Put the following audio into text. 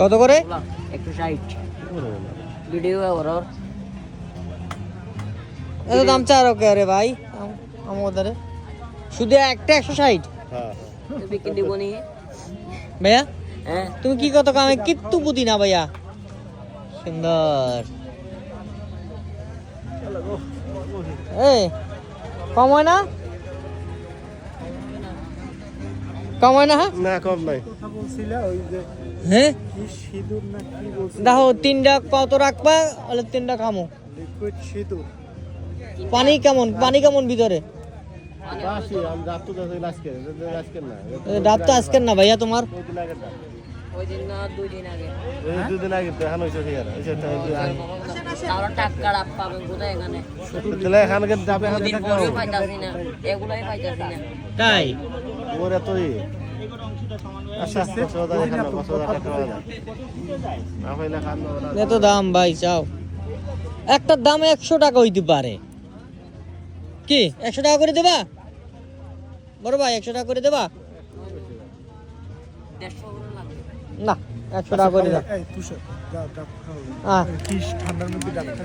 কত করে? 160 ভিডিও ওর এত দাম চার ওকে রে ভাই আমাদের শুধু একটা 160। হ্যাঁ বিক্রি দিব নি ভাইয়া হ্যাঁ তুমি কি কত কামে কিত্তু বুঝি না ভাইয়া সুন্দর এই কম হয় না না কম নাই হ্যাঁ দেখো তিনটা কত রাখবা বলে তিনটা খামো পানি কেমন ভিতরে বাসি আমি রাত তো আজকে না ডাব তো আজকের না ভাইয়া তোমার ওই দিন না 2 দিন আগে দুদিন আগে তো এখন হইছে ঠিক আছে তাহলে টাকা ডাব পাবেন কোথায় এখানে তাহলে এখানকার যাবে এখানে দিন পরে পাইতাছি না এগুলাই পাইতাছি না তাই ওরে তোই আচ্ছা 5000 টাকা 5000 টাকা না হইলে খান না এত দাম ভাই চাও একটার দাম 100 টাকা হইতে পারে কি 100 টাকা করে দেবা বড় ভাই 100 টাকা করে দেবা 150 করে লাগবে না 100 টাকা করে দাও এই তুষার দাও ডাব খাও হ্যাঁ কি ঠান্ডার মধ্যে ডাব খাও